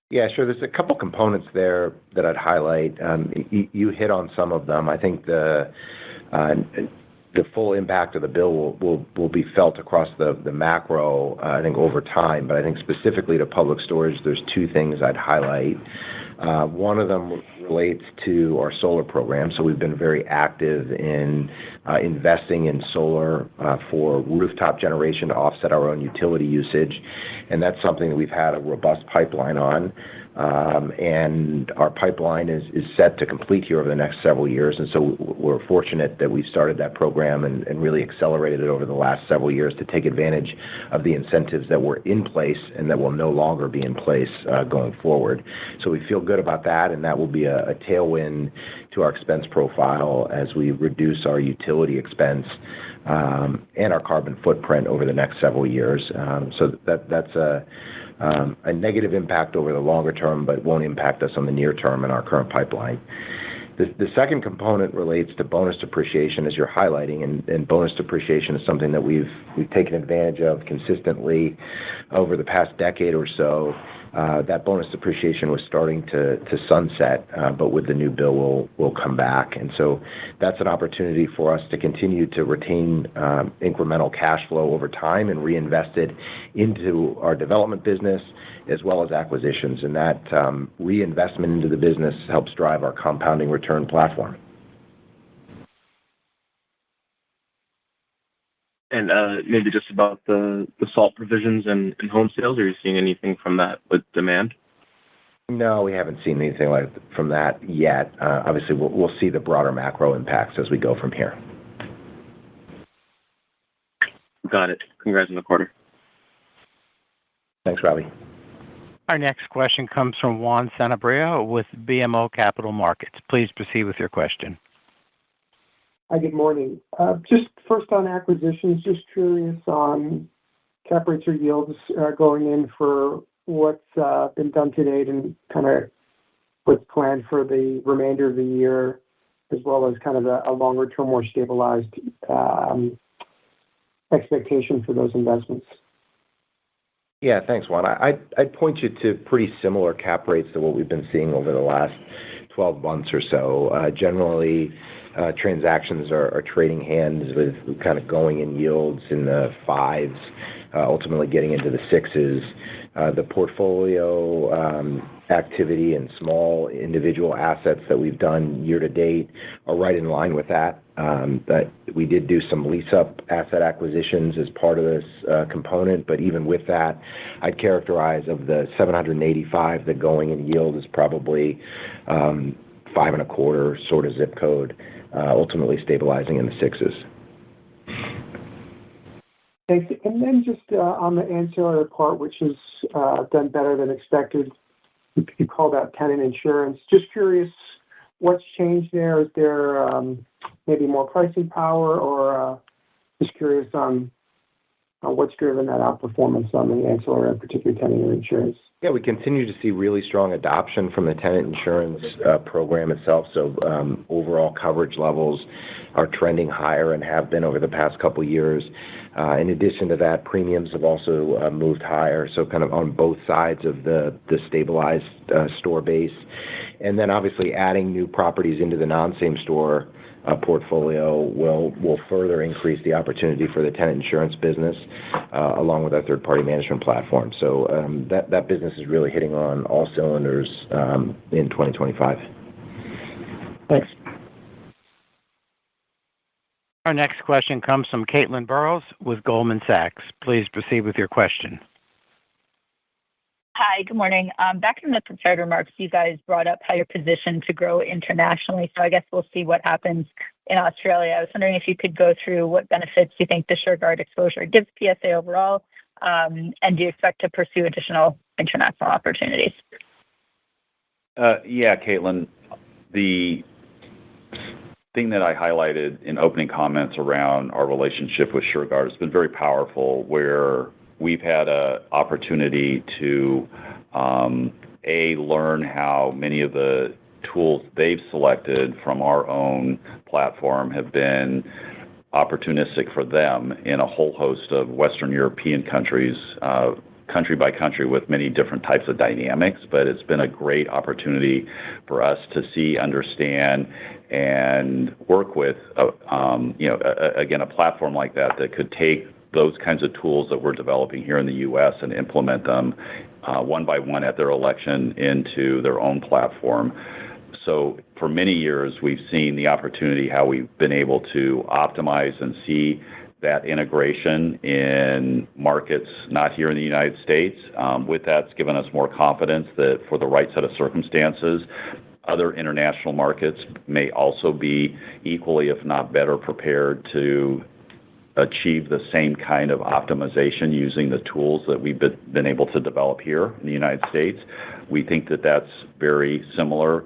Yeah, sure. There's a couple components there that I'd highlight. You hit on some of them. I think the full impact of the bill will be felt across the macro, I think, over time. But I think specifically to Public Storage, there's two things I'd highlight. One of them relates to our solar program. So we've been very active in investing in solar for rooftop generation to offset our own utility usage. And that's something that we've had a robust pipeline on. And our pipeline is set to complete here over the next several years. And so we're fortunate that we started that program and really accelerated it over the last several years to take advantage of the incentives that were in place and that will no longer be in place going forward. So we feel good about that, and that will be a tailwind to our expense profile as we reduce our utility expense and our carbon footprint over the next several years. So that's a negative impact over the longer term, but won't impact us on the near term in our current pipeline. The second component relates to bonus depreciation, as you're highlighting, and bonus depreciation is something that we've taken advantage of consistently over the past decade or so. That bonus depreciation was starting to sunset, but with the new bill will come back. And so that's an opportunity for us to continue to retain incremental cash flow over time and reinvest it into our development business as well as acquisitions. And that reinvestment into the business helps drive our compounding return platform. And maybe just about the SALT provisions and home sales. Are you seeing anything from that with demand? No, we haven't seen anything from that yet. Obviously, we'll see the broader macro impacts as we go from here. Got it. Congrats on the quarter. Thanks, Robbie. Our next question comes from Juan Sanabria with BMO Capital Markets. Please proceed with your question. Hi, good morning. Just first on acquisitions, just curious on cap rates or yields going in for what's been done to date and kind of what's planned for the remainder of the year, as well as kind of a longer-term, more stabilized expectation for those investments. Yeah, thanks, Juan. I'd point you to pretty similar cap rates to what we've been seeing over the last 12 months or so. Generally, transactions are trading hands with kind of going in yields in the 5s, ultimately getting into the 6s. The portfolio activity and small individual assets that we've done year to date are right in line with that. But we did do some lease-up asset acquisitions as part of this component. But even with that, I'd characterize of the 785, the going in yield is probably 5.25 sort of zip code, ultimately stabilizing in the 6s. Thanks. And then just on the ancillary part, which has done better than expected, you call that tenant insurance. Just curious, what's changed there? Is there maybe more pricing power, or just curious on what's driven that outperformance on the ancillary, particularly tenant insurance? Yeah, we continue to see really strong adoption from the tenant insurance program itself. So overall coverage levels are trending higher and have been over the past couple of years. In addition to that, premiums have also moved higher, so kind of on both sides of the stabilized store base. And then obviously adding new properties into the non-same store portfolio will further increase the opportunity for the tenant insurance business along with our third-party management platform. So that business is really hitting on all cylinders in 2025. Thanks. Our next question comes from Caitlin Burrows with Goldman Sachs. Please proceed with your question. Hi, good morning. Back in the prepared remarks, you guys brought up how you're positioned to grow internationally. So I guess we'll see what happens in Australia. I was wondering if you could go through what benefits you think the Shurgard exposure gives PSA overall, and do you expect to pursue additional international opportunities? Yeah, Caitlin, the thing that I highlighted in opening comments around our relationship with Shurgard has been very powerful, where we've had an opportunity to, learn how many of the tools they've selected from our own platform have been opportunistic for them in a whole host of Western European countries, country by country with many different types of dynamics. But it's been a great opportunity for us to see, understand, and work with, again, a platform like that could take those kinds of tools that we're developing here in the U.S. and implement them one by one at their election into their own platform. So for many years, we've seen the opportunity how we've been able to optimize and see that integration in markets not here in the United States. With that, it's given us more confidence that for the right set of circumstances, other international markets may also be equally, if not better, prepared to achieve the same kind of optimization using the tools that we've been able to develop here in the United States. We think that that's very similar.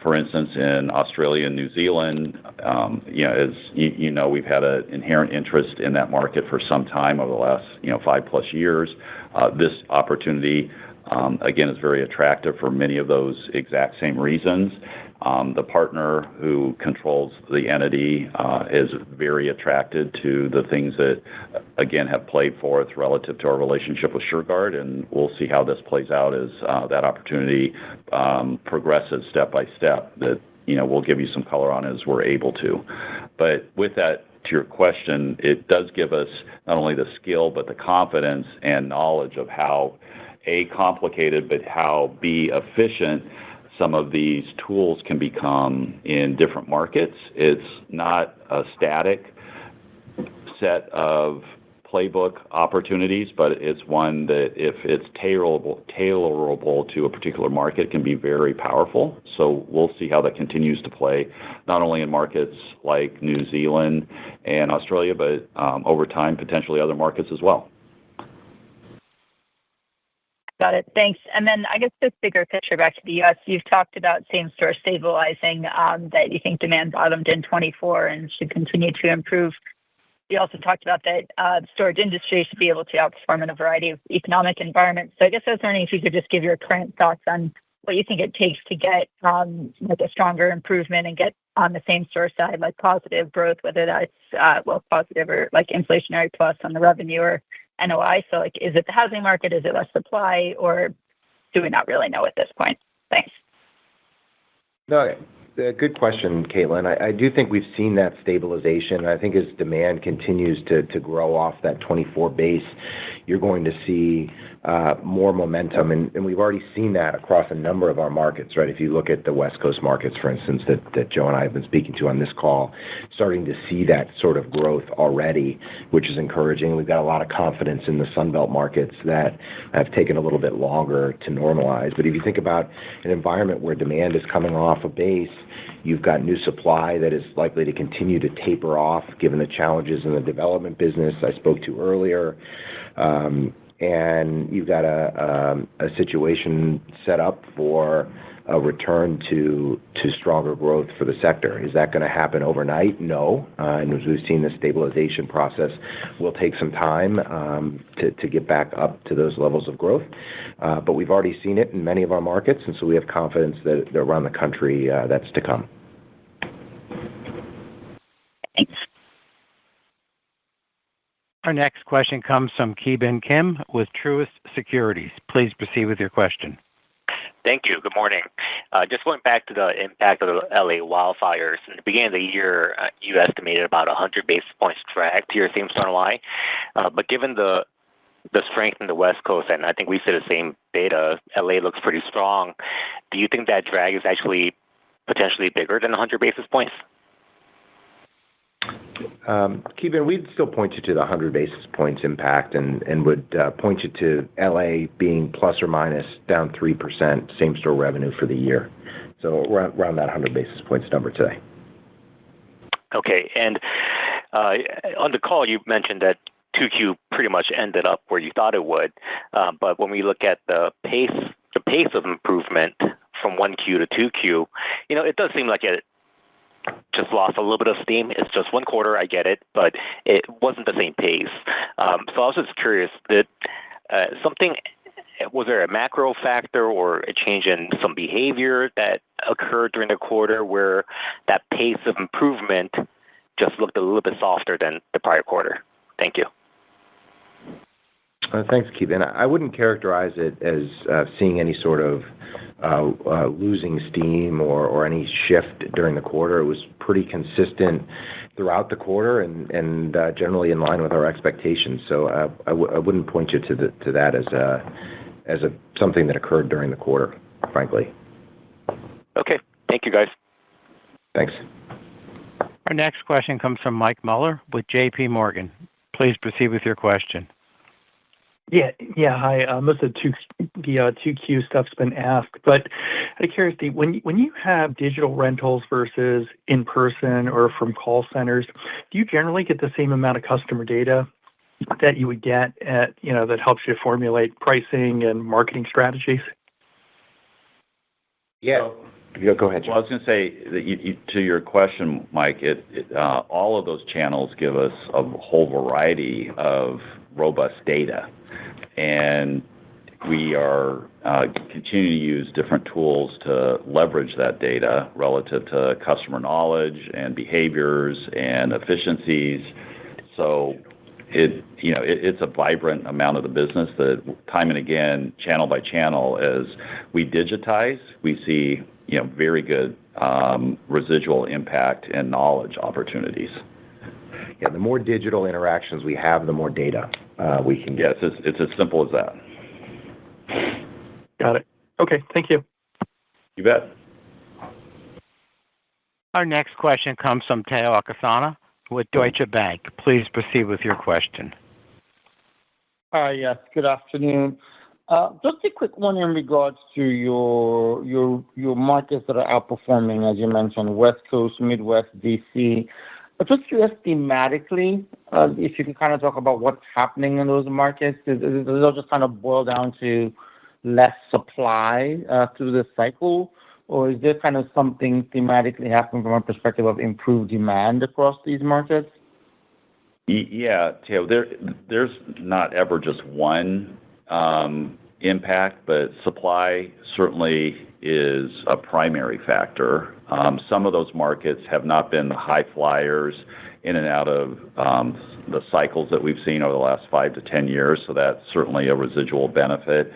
For instance, in Australia and New Zealand, as you know, we've had an inherent interest in that market for some time over the last 5+ years. This opportunity, again, is very attractive for many of those exact same reasons. The partner who controls the entity is very attracted to the things that, again, have played forth relative to our relationship with Shurgard, and we'll see how this plays out as that opportunity progresses step by step. That we'll give you some color on as we're able to. But with that, to your question, it does give us not only the skill but the confidence and knowledge of how complicated, but how efficient some of these tools can become in different markets. It's not a static set of playbook opportunities, but it's one that if it's tailorable to a particular market, can be very powerful. So we'll see how that continues to play, not only in markets like New Zealand and Australia, but over time, potentially other markets as well. Got it. Thanks. And then I guess this bigger picture back to the U.S., you've talked about same-store stabilizing, that you think demand bottomed in 24 and should continue to improve. You also talked about that the storage industry should be able to outperform in a variety of economic environments. So I guess I was wondering if you could just give your current thoughts on what you think it takes to get like a stronger improvement and get on the same-store side, like positive growth, whether that's positive or like inflationary plus on the revenue or NOI. So like, is it the housing market? Is it less supply, or do we not really know at this point? Thanks. No, good question, Caitlin. I do think we've seen that stabilization. I think as demand continues to grow off that 24 base, you're going to see more momentum. And we've already seen that across a number of our markets, right? If you look at the West Coast markets, for instance, that Joe and I have been speaking to on this call, starting to see that sort of growth already, which is encouraging. We've got a lot of confidence in the Sunbelt markets that have taken a little bit longer to normalize. But if you think about an environment where demand is coming off a base, you've got new supply that is likely to continue to taper off given the challenges in the development business I spoke to earlier. and you've got a situation set up for a return to stronger growth for the sector. Is that going to happen overnight? No. And as we've seen, the stabilization process will take some time to get back up to those levels of growth. But we've already seen it in many of our markets, and so we have confidence that around the country that's to come. Thanks. Our next question comes from Ki Bin Kim with Truist Securities. Please proceed with your question. Thank you. Good morning. Just going back to the impact of the LA wildfires. In the beginning of the year, you estimated about 100 basis points drag to your same-store NOI. But given the strength in the West Coast, and I think we see the same data, LA looks pretty strong. Do you think that drag is actually potentially bigger than 100 basis points? Ki Bin, we'd still point you to the 100 basis points impact and would point you to LA being plus or minus down 3% same-store revenue for the year. So around that 100 basis points number today. Okay. And on the call, you mentioned that 2Q pretty much ended up where you thought it would. But when we look at the pace of improvement from 1Q to 2Q, it does seem like it just lost a little bit of steam. It's just one quarter, I get it, but it wasn't the same pace. So I was just curious, was there a macro factor or a change in some behavior that occurred during the quarter where that pace of improvement just looked a little bit softer than the prior quarter? Thank you. Thanks, Ki Bin. I wouldn't characterize it as seeing any sort of losing steam or any shift during the quarter. It was pretty consistent throughout the quarter and generally in line with our expectations. So I wouldn't point you to that as something that occurred during the quarter, frankly. Okay. Thank you, guys. Thanks. Our next question comes from Mike Mueller with J.P. Morgan. Please proceed with your question. Yeah. Hi. Most of the 2Q stuff's been asked, but out of curiosity, when you have digital rentals versus in person or from call centers, do you generally get the same amount of customer data that you would get that helps you formulate pricing and marketing strategies? Yeah. Go ahead, Joe. Well, I was going to say that to your question, Mike, all of those channels give us a whole variety of robust data. And we are continuing to use different tools to leverage that data relative to customer knowledge and behaviors and efficiencies. So it's a vibrant amount of the business that time and again, channel by channel, as we digitize, we see very good residual impact and knowledge opportunities. Yeah, the more digital interactions we have, the more data we can get. Yes, it's as simple as that. Got it. Okay, thank you. You bet. Our next question comes from Tayo Okusanya with Deutsche Bank. Please proceed with your question. Hi, yes, good afternoon. Just a quick one in regards to your markets that are outperforming, as you mentioned, West Coast, Midwest, DC. But just curious thematically, if you can kind of talk about what's happening in those markets. Does it just kind of boil down to less supply through the cycle, or is there kind of something thematically happening from a perspective of improved demand across these markets? Yeah, Teo, there's not ever just one impact, but supply certainly is a primary factor. Some of those markets have not been the high flyers in and out of the cycles that we've seen over the last 5 to 10 years, so that's certainly a residual benefit.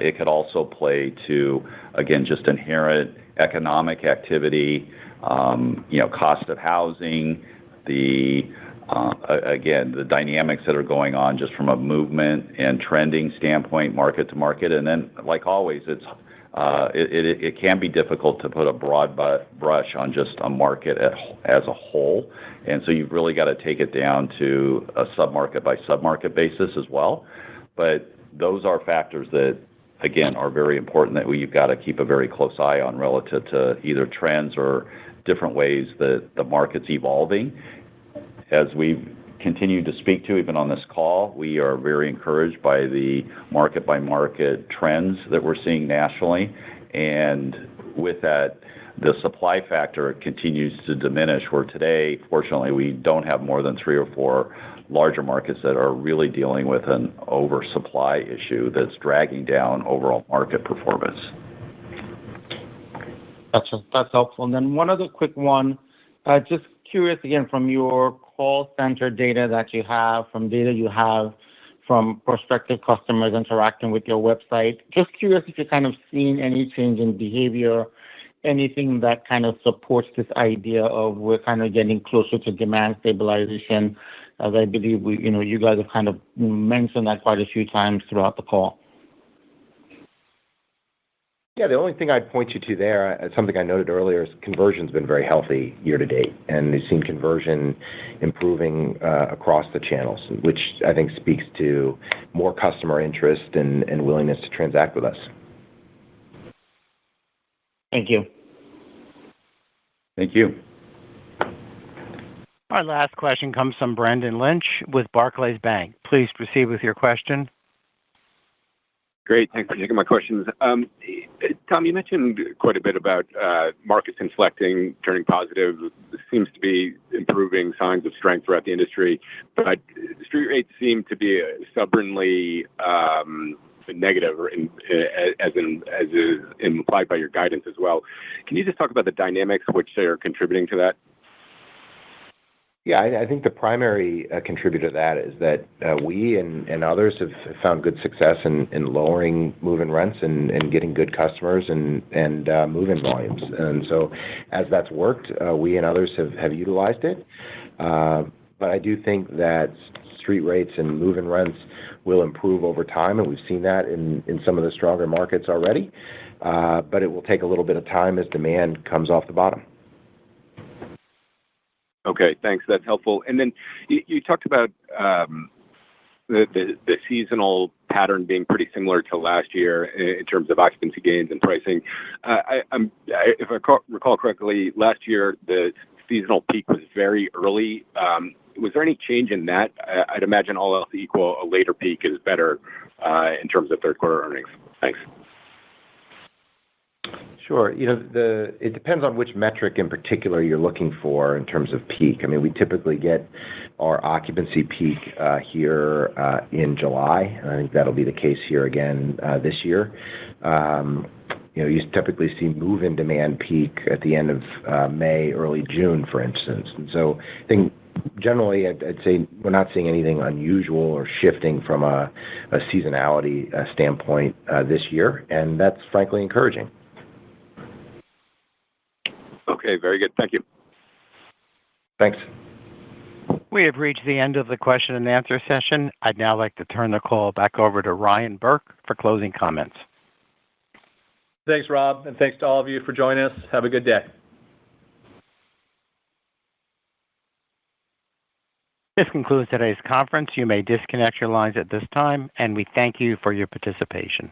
It could also play to, again, just inherent economic activity, cost of housing, again, the dynamics that are going on just from a movement and trending standpoint, market to market. And then, like always, it can be difficult to put a broad brush on just a market as a whole. And so you've really got to take it down to a sub-market by sub-market basis as well. But those are factors that, again, are very important that you've got to keep a very close eye on relative to either trends or different ways that the market's evolving. As we've continued to speak to even on this call, we are very encouraged by the market-by-market trends that we're seeing nationally. And with that, the supply factor continues to diminish, where today, fortunately, we don't have more than 3 or 4 larger markets that are really dealing with an oversupply issue that's dragging down overall market performance. Gotcha. That's helpful. And then one other quick one. Just curious, again, from your call center data that you have, from data you have from prospective customers interacting with your website, just curious if you're kind of seeing any change in behavior, anything that kind of supports this idea of we're kind of getting closer to demand stabilization, as I believe you guys have kind of mentioned that quite a few times throughout the call. Yeah, the only thing I'd point you to there, something I noted earlier, is conversion's been very healthy year to date, and we've seen conversion improving across the channels, which I think speaks to more customer interest and willingness to transact with us. Thank you. Thank you. Our last question comes from Brendan Lynch with Barclays Bank. Please proceed with your question. Great. Thanks for taking my questions. Tom, you mentioned quite a bit about markets inflecting, turning positive. There seems to be improving signs of strength throughout the industry, but street rates seem to be stubbornly negative, as is implied by your guidance as well. Can you just talk about the dynamics which are contributing to that? Yeah, I think the primary contributor to that is that we and others have found good success in lowering move-in rents and getting good customers and move-in volumes. And so as that's worked, we and others have utilized it. But I do think that street rates and move-in rents will improve over time, and we've seen that in some of the stronger markets already. But it will take a little bit of time as demand comes off the bottom. Okay, thanks. That's helpful. And then you talked about the seasonal pattern being pretty similar to last year in terms of occupancy gains and pricing. If I recall correctly, last year the seasonal peak was very early. Was there any change in that? I'd imagine all else equal, a later peak is better in terms of third quarter earnings. Thanks. Sure. It depends on which metric in particular you're looking for in terms of peak. I mean, we typically get our occupancy peak here in July, and I think that'll be the case here again this year. You typically see move-in demand peak at the end of May, early June, for instance. And so I think generally I'd say we're not seeing anything unusual or shifting from a seasonality standpoint this year, and that's frankly encouraging. Okay, very good. Thank you. Thanks. We have reached the end of the question and answer session. I'd now like to turn the call back over to Ryan Burke for closing comments. Thanks, Rob, and thanks to all of you for joining us. Have a good day. This concludes today's conference. You may disconnect your lines at this time, and we thank you for your participation.